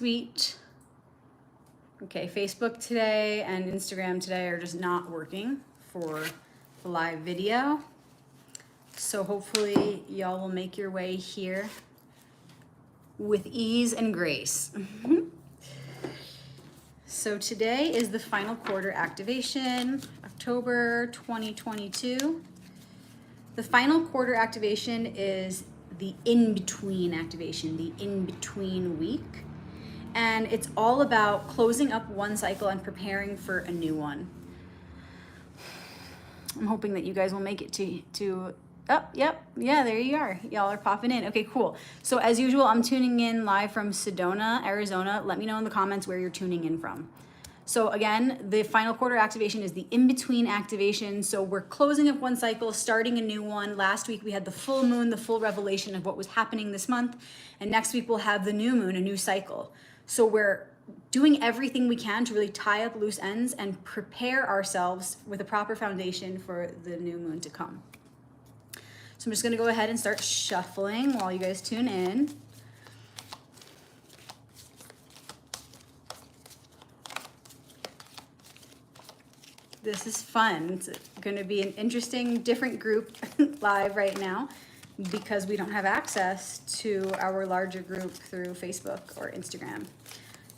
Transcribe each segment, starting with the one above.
sweet. Okay, Facebook today and Instagram today are just not working for the live video. So hopefully y'all will make your way here with ease and grace. So today is the final quarter activation, October 2022. The final quarter activation is the in-between activation, the in-between week. And it's all about closing up one cycle and preparing for a new one. I'm hoping that you guys will make it to oh, yep, yeah, there you are. Y'all are popping in. Okay, cool. So as usual, I'm tuning in live from Sedona, Arizona. Let me know in the comments where you're tuning in from. So again, the final quarter activation is the in-between activation. So we're closing up one cycle, starting a new one. Last week we had the full moon, the full revelation of what was happening this month. And next week we'll have the new moon, a new cycle. So we're doing everything we can to really tie up loose ends and prepare ourselves with a proper foundation for the new moon to come. So I'm just gonna go ahead and start shuffling while you guys tune in. This is fun. It's gonna be an interesting, different group live right now because we don't have access to our larger group through Facebook or Instagram.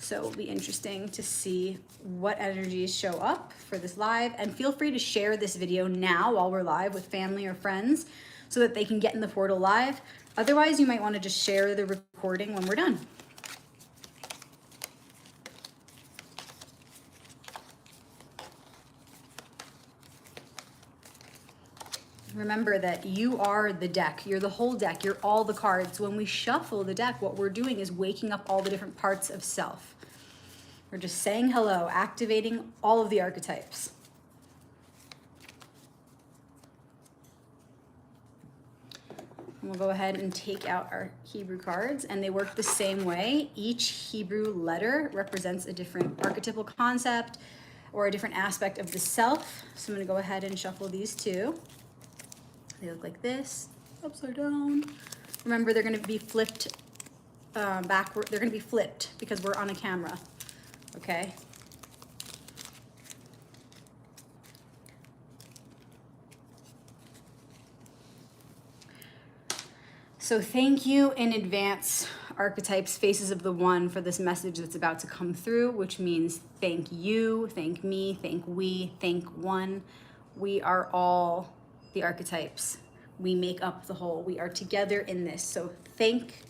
So it'll be interesting to see what energies show up for this live, and feel free to share this video now while we're live with family or friends so that they can get in the portal live. Otherwise, you might want to just share the recording when we're done. Remember that you are the deck. You're the whole deck. You're all the cards. When we shuffle the deck, what we're doing is waking up all the different parts of self. We're just saying hello, activating all of the archetypes. And we'll go ahead and take out our Hebrew cards, and they work the same way. Each Hebrew letter represents a different archetypal concept or a different aspect of the self. So I'm going to go ahead and shuffle these two. They look like this, upside down. Remember, they're going to be flipped backward. They're going to be flipped because we're on a camera, okay? So thank you in advance, archetypes, faces of the one, for this message that's about to come through, which means thank you, thank me, thank we, thank one. We are all the archetypes. We make up the whole. We are together in this. So thank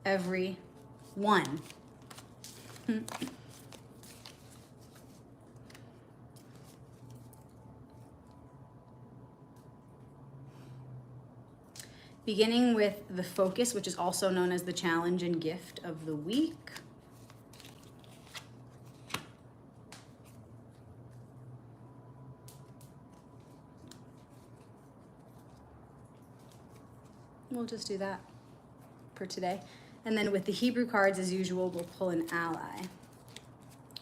every one. Beginning with the focus, which is also known as the challenge and gift of the week. We'll just do that for today. And then with the Hebrew cards, as usual, we'll pull an ally.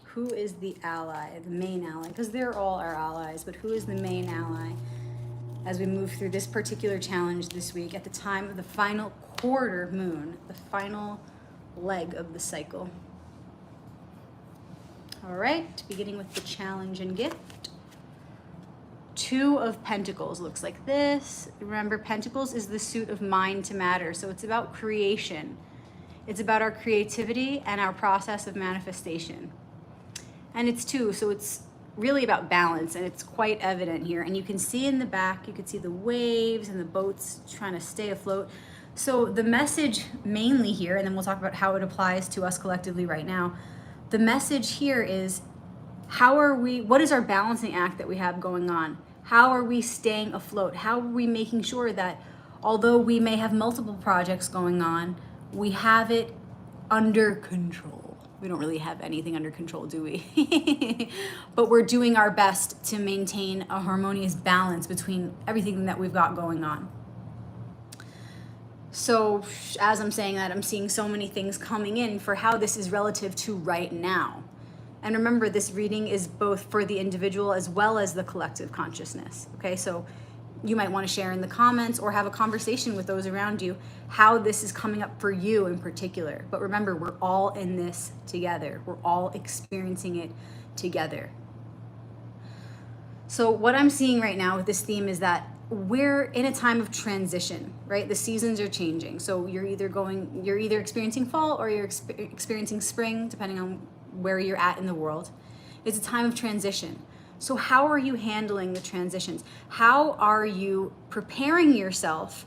Who is the ally, the main ally? Because they're all our allies, but who is the main ally as we move through this particular challenge this week at the time of the final quarter moon, the final leg of the cycle? All right, beginning with the challenge and gift. Two of Pentacles looks like this. Remember, Pentacles is the suit of mind to matter. So it's about creation. It's about our creativity and our process of manifestation. And it's two, so it's really about balance, and it's quite evident here. And you can see in the back, you can see the waves and the boats trying to stay afloat. So the message mainly here, and then we'll talk about how it applies to us collectively right now. The message here is, what is our balancing act that we have going on? How are we staying afloat? How are we making sure that although we may have multiple projects going on, we have it under control? We don't really have anything under control, do we? But we're doing our best to maintain a harmonious balance between everything that we've got going on. So as I'm saying that, I'm seeing so many things coming in for how this is relative to right now. And remember, this reading is both for the individual as well as the collective consciousness. Okay, so You might want to share in the comments or have a conversation with those around you how this is coming up for you in particular. But remember, we're all in this together. We're all experiencing it together. So what I'm seeing right now with this theme is that we're in a time of transition, right? The seasons are changing. So you're either experiencing fall or you're experiencing spring, depending on where you're at in the world. It's a time of transition. So how are you handling the transitions? How are you preparing yourself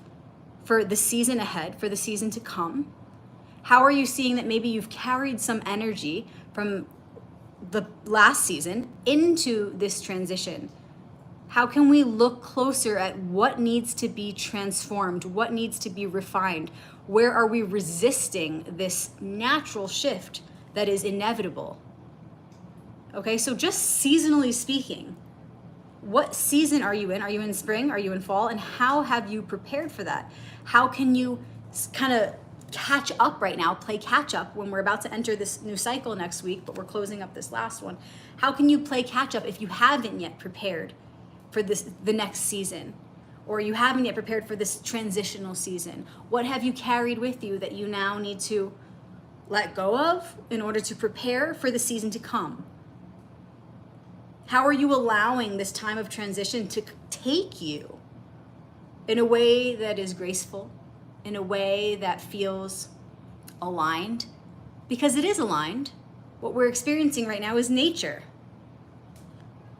for the season ahead, for the season to come? How are you seeing that maybe you've carried some energy from the last season into this transition? How can we look closer at what needs to be transformed, what needs to be refined? Where are we resisting this natural shift that is inevitable? Okay, so just seasonally speaking, what season are you in? Are you in spring? Are you in fall? And how have you prepared for that? How can you kind of catch up right now, play catch up when we're about to enter this new cycle next week, but we're closing up this last one? How can you play catch up if you haven't yet prepared for the next season, or you haven't yet prepared for this transitional season? What have you carried with you that you now need to let go of in order to prepare for the season to come? How are you allowing this time of transition to take you in a way that is graceful, in a way that feels aligned? Because it is aligned. What we're experiencing right now is nature.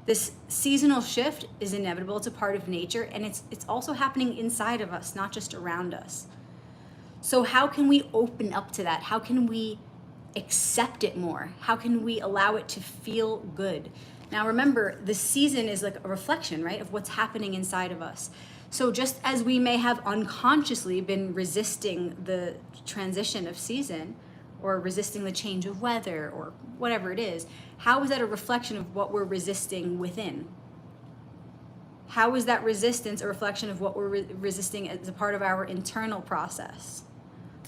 This seasonal shift is inevitable. It's a part of nature, and it's also happening inside of us, not just around us. So how can we open up to that? How can we accept it more? How can we allow it to feel good? Now remember, the season is like a reflection, right, of what's happening inside of us. So just as we may have unconsciously been resisting the transition of season, or resisting the change of weather, or whatever it is, how is that a reflection of what we're resisting within? How is that resistance a reflection of what we're resisting as a part of our internal process?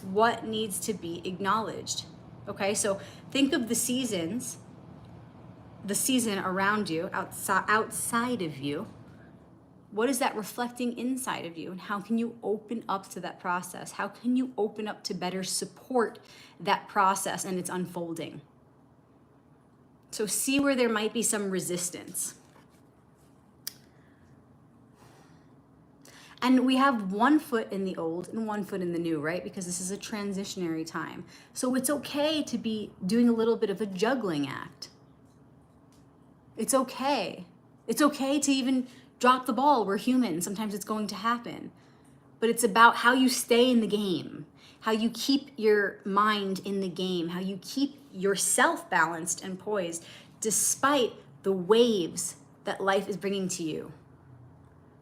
What needs to be acknowledged? Okay, so think of the seasons, the season around you, outside of you. What is that reflecting inside of you? And how can you open up to that process? How can you open up to better support that process and its unfolding? So see where there might be some resistance. And we have one foot in the old and one foot in the new, right? Because this is a transitionary time. So it's okay to be doing a little bit of a juggling act. It's okay. It's okay to even drop the ball. We're human. Sometimes it's going to happen. But it's about how you stay in the game, how you keep your mind in the game, how you keep yourself balanced and poised despite the waves that life is bringing to you.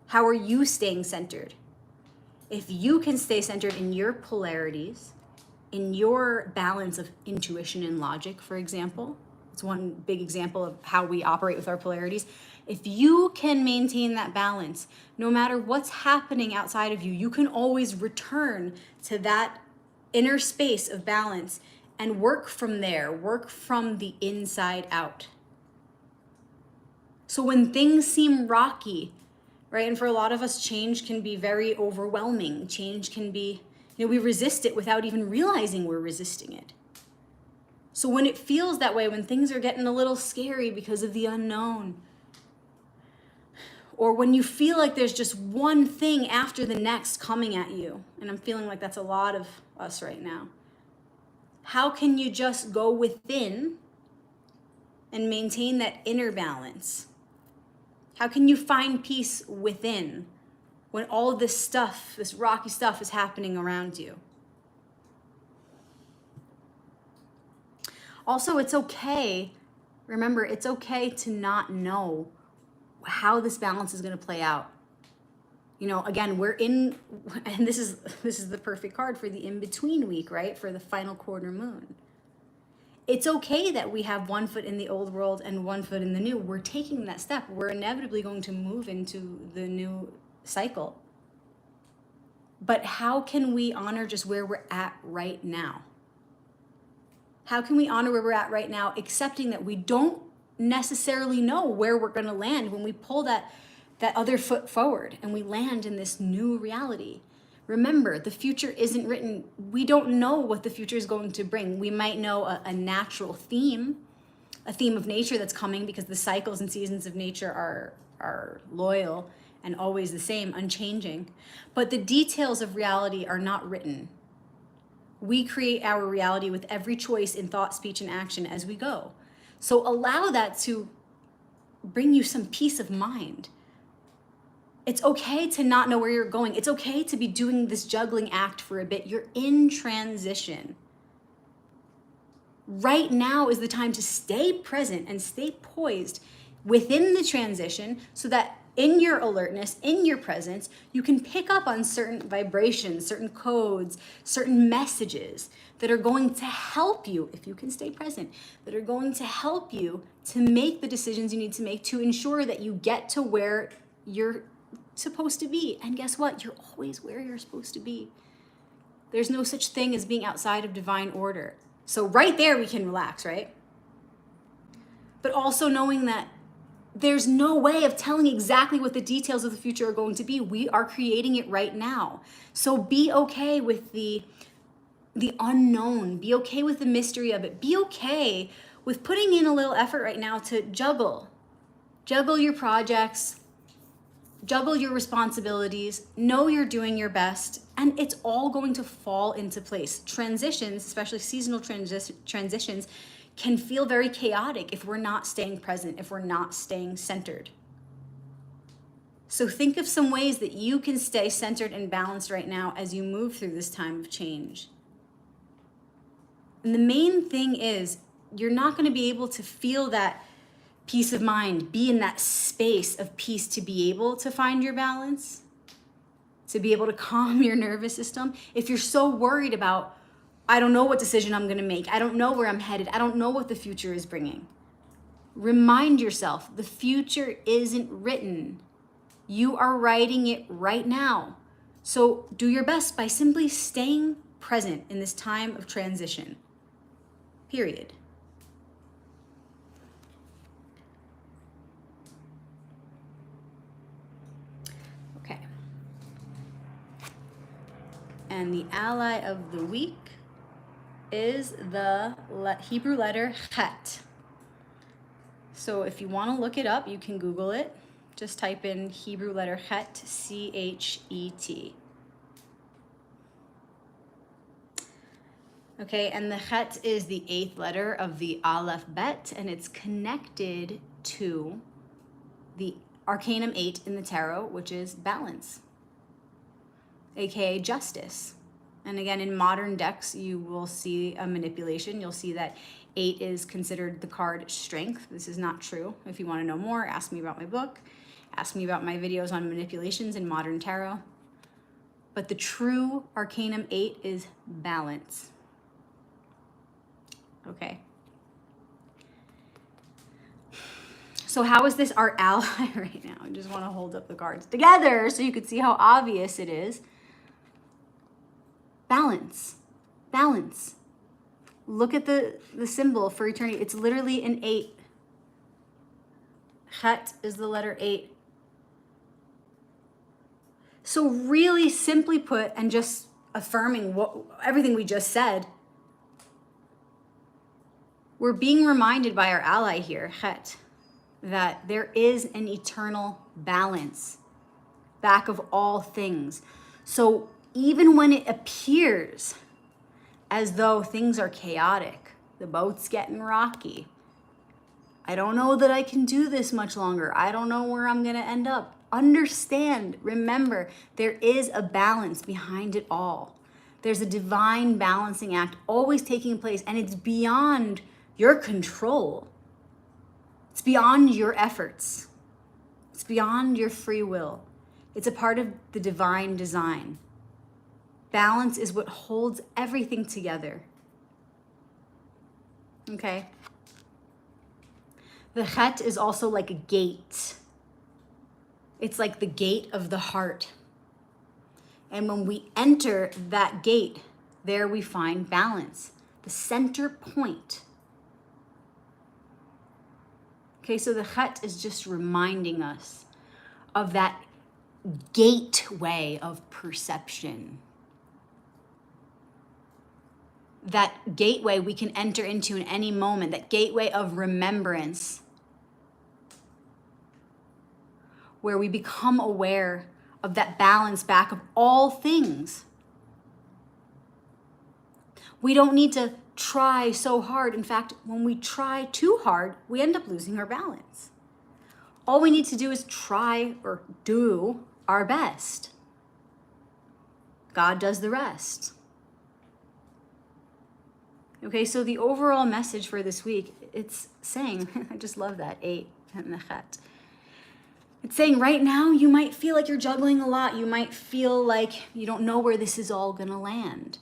How are you staying centered? If you can stay centered in your polarities, in your balance of intuition and logic, for example, it's one big example of how we operate with our polarities. If you can maintain that balance, no matter what's happening outside of you, you can always return to that inner space of balance and work from there, work from the inside out. So when things seem rocky, right, and for a lot of us, change can be very overwhelming. Change can be, we resist it without even realizing we're resisting it. So when it feels that way, when things are getting a little scary because of the unknown, or when you feel like there's just one thing after the next coming at you, and I'm feeling like that's a lot of us right now, how can you just go within and maintain that inner balance? How can you find peace within when all this stuff, this rocky stuff, is happening around you? Also, it's okay, remember, it's okay to not know how this balance is going to play out. Again, we're in, and this is the perfect card for the in-between week, right? For the final quarter moon. It's okay that we have one foot in the old world and one foot in the new. We're taking that step. We're inevitably going to move into the new cycle. But how can we honor just where we're at right now? How can we honor where we're at right now, accepting that we don't necessarily know where we're going to land when we pull that that other foot forward and we land in this new reality. Remember, the future isn't written. We don't know what the future is going to bring. We might know a natural theme, a theme of nature that's coming, because the cycles and seasons of nature are loyal and always the same, unchanging. But the details of reality are not written. We create our reality with every choice in thought, speech, and action as we go. So allow that to bring you some peace of mind. It's okay to not know where you're going. It's okay to be doing this juggling act for a bit. You're in transition. Right now is the time to stay present and stay poised within the transition, so that in your alertness, in your presence, you can pick up on certain vibrations, certain codes, certain messages that are going to help you, if you can stay present, that are going to help you to make the decisions you need to make to ensure that you get to where you're supposed to be. And guess what? You're always where you're supposed to be. There's no such thing as being outside of divine order. So right there we can relax, right? But also knowing that there's no way of telling exactly what the details of the future are going to be. We are creating it right now. So be okay with the unknown. Be okay with the mystery of it. Be okay with putting in a little effort right now to juggle your projects, juggle your responsibilities, know you're doing your best, and it's all going to fall into place. Transitions, especially seasonal transitions, can feel very chaotic if we're not staying present, if we're not staying centered. So think of some ways that you can stay centered and balanced right now as you move through this time of change. And the main thing is, you're not going to be able to feel that peace of mind, be in that space of peace to be able to find your balance, to be able to calm your nervous system, if you're so worried about, I don't know what decision I'm going to make, I don't know where I'm headed, I don't know what the future is bringing. Remind yourself, the future isn't written. You are writing it right now. So do your best by simply staying present in this time of transition. Period. Okay. And the ally of the week is the Hebrew letter Chet. So if you want to look it up, you can Google it. Just type in Hebrew letter Chet, C-H-E-T. Okay, and the Chet is the 8th letter of the Aleph Bet, and it's connected to the Arcanum 8 in the Tarot, which is balance, aka justice. And again, in modern decks, you will see a manipulation. You'll see that 8 is considered the card strength. This is not true. If you want to know more, ask me about my book. Ask me about my videos on manipulations in modern tarot. But the true Arcanum 8 is balance. Okay. So how is this our ally right now? I just want to hold up the cards together so you can see how obvious it is. Balance. Balance. Look at the symbol for eternity. It's literally an 8. Chet is the letter 8. So really simply put, and just affirming everything we just said, we're being reminded by our ally here, Chet, that there is an eternal balance back of all things. So even when it appears as though things are chaotic, the boat's getting rocky, I don't know that I can do this much longer, I don't know where I'm gonna end up, understand, remember, there is a balance behind it all. There's a divine balancing act always taking place, and it's beyond your control. It's beyond your efforts. It's beyond your free will. It's a part of the divine design. Balance is what holds everything together. Okay? The Chet is also like a gate. It's like the gate of the heart. And when we enter that gate, there we find balance, the center point. Okay, so the Chet is just reminding us of that gateway of perception. That gateway we can enter into in any moment, that gateway of remembrance, where we become aware of that balance back of all things. We don't need to try so hard. In fact, when we try too hard, we end up losing our balance. All we need to do is try or do our best. God does the rest. Okay, so the overall message for this week, it's saying, I just love that, 8, Nechet. It's saying right now you might feel like you're juggling a lot. You might feel like you don't know where this is all gonna land.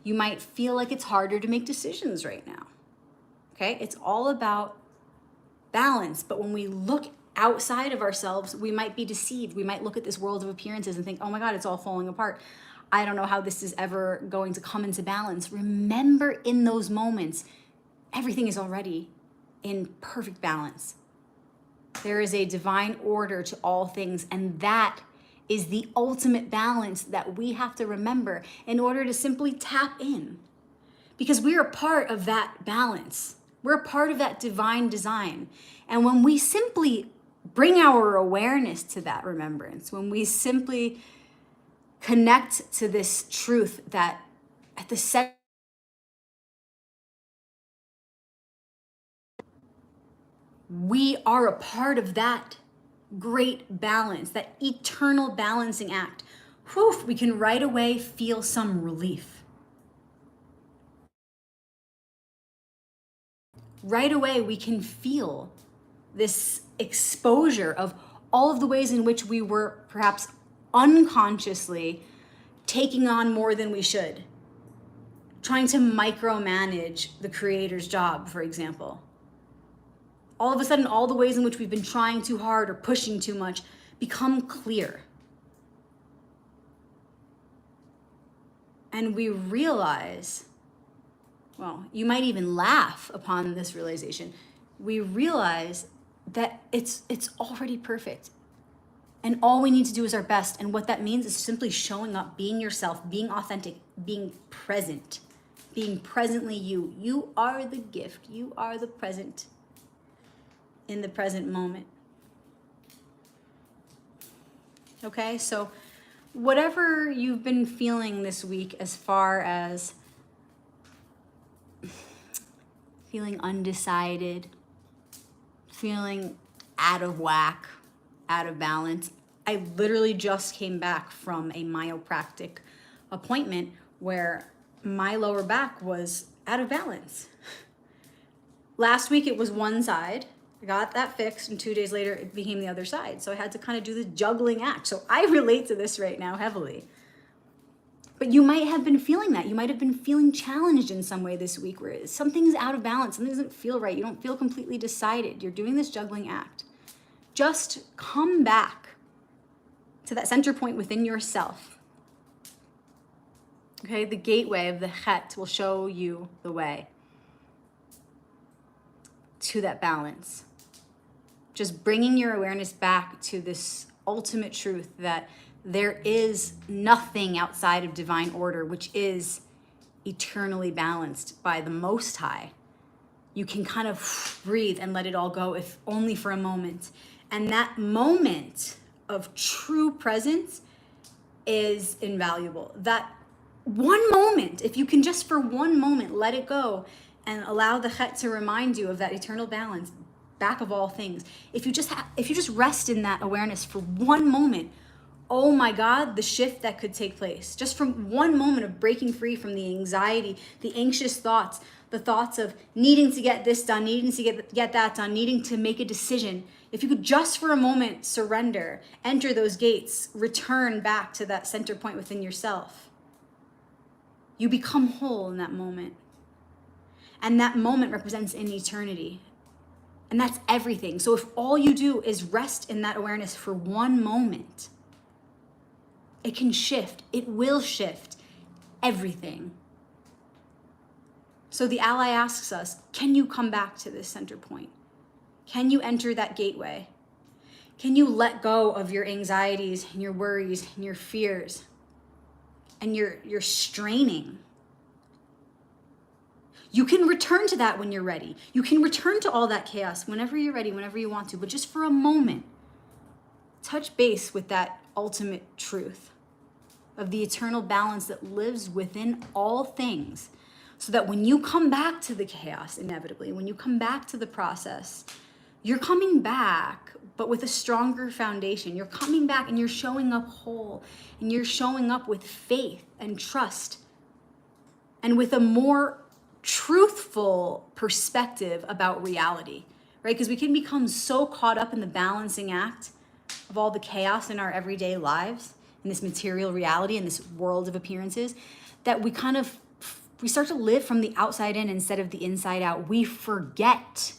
You might feel like it's harder to make decisions right now. Okay, it's all about balance. But when we look outside of ourselves, we might be deceived. We might look at this world of appearances and think, oh my God, it's all falling apart. I don't know how this is ever going to come into balance. Remember, in those moments, everything is already in perfect balance. There is a divine order to all things, and that is the ultimate balance that we have to remember in order to simply tap in. Because we are part of that balance. We're a part of that divine design. And when we simply bring our awareness to that remembrance, when we simply connect to this truth that at the center, we are a part of that great balance, that eternal balancing act, whew, we can right away feel some relief. Right away, we can feel this exposure of all of the ways in which we were perhaps unconsciously taking on more than we should, trying to micromanage the creator's job, for example. All of a sudden, all the ways in which we've been trying too hard or pushing too much become clear. And we realize, well, you might even laugh upon this realization. We realize that it's already perfect. And all we need to do is our best. And what that means is simply showing up, being yourself, being authentic, being present, being presently you. You are the gift. You are the present in the present moment. Okay, so whatever you've been feeling this week as far as feeling undecided, feeling out of whack, out of balance. I literally just came back from a myopractic appointment where my lower back was out of balance. Last week it was one side. I got that fixed, and 2 days later it became the other side. So I had to kind of do this juggling act. So I relate to this right now heavily. But you might have been feeling that. You might have been feeling challenged in some way this week where something's out of balance, something doesn't feel right. You don't feel completely decided. You're doing this juggling act. Just come back to that center point within yourself. Okay, the gateway of the Chet will show you the way to that balance. Just bringing your awareness back to this ultimate truth that there is nothing outside of divine order, which is eternally balanced by the Most High. You can kind of breathe and let it all go, if only for a moment. And that moment of true presence is invaluable. That one moment, if you can just for one moment let it go and allow the Chet to remind you of that eternal balance back of all things. If you just rest in that awareness for one moment, oh my God, the shift that could take place. Just from one moment of breaking free from the anxiety, the anxious thoughts, the thoughts of needing to get this done, needing to get that done, needing to make a decision. If you could just for a moment surrender, enter those gates, return back to that center point within yourself, you become whole in that moment. And that moment represents an eternity. And that's everything. So if all you do is rest in that awareness for one moment, it can shift. It will shift everything. So the ally asks us, can you come back to this center point? Can you enter that gateway? Can you let go of your anxieties and your worries and your fears and your straining? You can return to that when you're ready. You can return to all that chaos whenever you're ready, whenever you want to, but just for a moment, touch base with that ultimate truth of the eternal balance that lives within all things, so that when you come back to the chaos, inevitably, when you come back to the process, you're coming back, but with a stronger foundation. You're coming back and you're showing up whole, and you're showing up with faith and trust, and with a more truthful perspective about reality, right? Because we can become so caught up in the balancing act of all the chaos in our everyday lives, in this material reality, in this world of appearances, that we start to live from the outside in instead of the inside out. We forget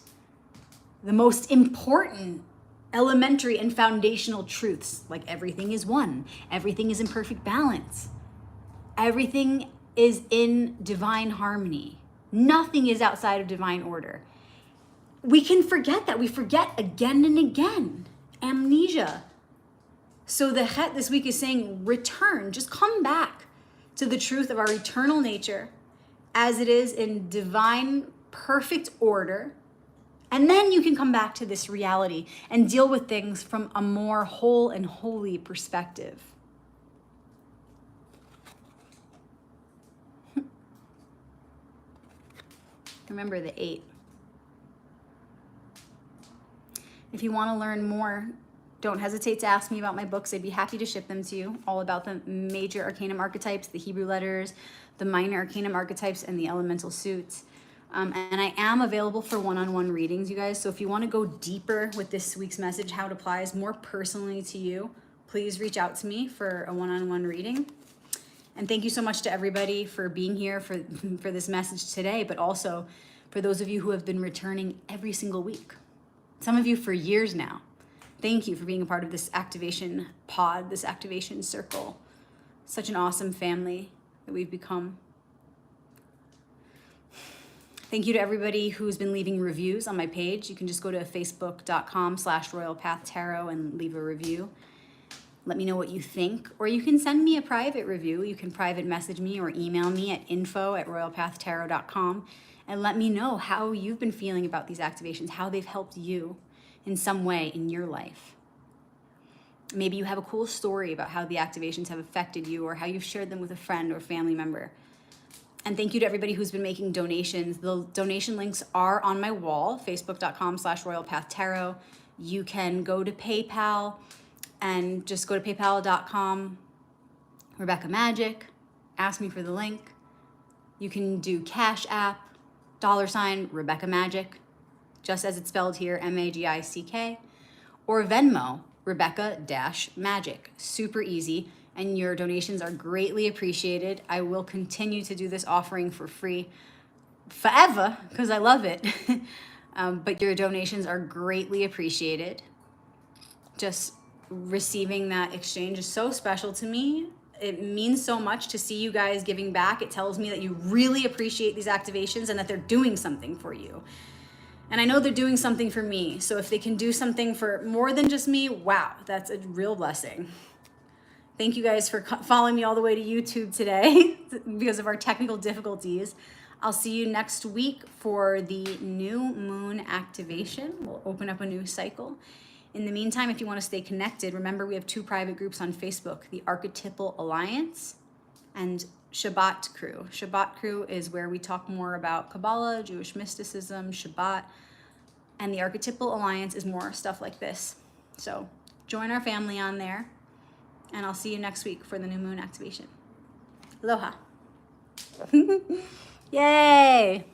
the most important elementary and foundational truths, like everything is one, everything is in perfect balance, everything is in divine harmony, nothing is outside of divine order. We can forget that. We forget again and again. Amnesia. So the Het this week is saying, return, just come back to the truth of our eternal nature as it is in divine, perfect order. And then you can come back to this reality and deal with things from a more whole and holy perspective. Remember the 8. If you want to learn more, don't hesitate to ask me about my books. I'd be happy to ship them to you, all about the major arcanum archetypes, the Hebrew letters, the minor arcanum archetypes, and the elemental suits. And I am available for one-on-one readings, you guys. So if you want to go deeper with this week's message, how it applies more personally to you, please reach out to me for a one-on-one reading. And thank you so much to everybody for being here for this message today, but also for those of you who have been returning every single week. Some of you for years now. Thank you for being a part of this activation pod, this activation circle. Such an awesome family that we've become. Thank you to everybody who's been leaving reviews on my page. You can just go to facebook.com/royalpathtarot and leave a review. Let me know what you think, or you can send me a private review. You can private message me or email me at info@royalpathtarot.com and let me know how you've been feeling about these activations, how they've helped you in some way in your life. Maybe you have a cool story about how the activations have affected you, or how you've shared them with a friend or family member. And thank you to everybody who's been making donations. The donation links are on my wall, facebook.com/royalpathtarot. You can go to PayPal and just go to paypal.com, Rebecca Magic, ask me for the link. You can do Cash App, $ Rebecca Magic, just as it's spelled here, MAGICK, or Venmo, Rebecca-Magic. Super easy, and your donations are greatly appreciated. I will continue to do this offering for free forever because I love it. But your donations are greatly appreciated. Just receiving that exchange is so special to me. It means so much to see you guys giving back. It tells me that you really appreciate these activations and that they're doing something for you. And I know they're doing something for me. So if they can do something for more than just me, wow, that's a real blessing. Thank you guys for following me all the way to YouTube today because of our technical difficulties. I'll see you next week for the new moon activation. We'll open up a new cycle. In the meantime, if you want to stay connected, remember we have 2 private groups on Facebook, the Archetypal Alliance and Shabbat Crew. Shabbat Crew is where we talk more about Kabbalah, Jewish mysticism, Shabbat, and the Archetypal Alliance is more stuff like this. So join our family on there, and I'll see you next week for the new moon activation. Aloha. Yay!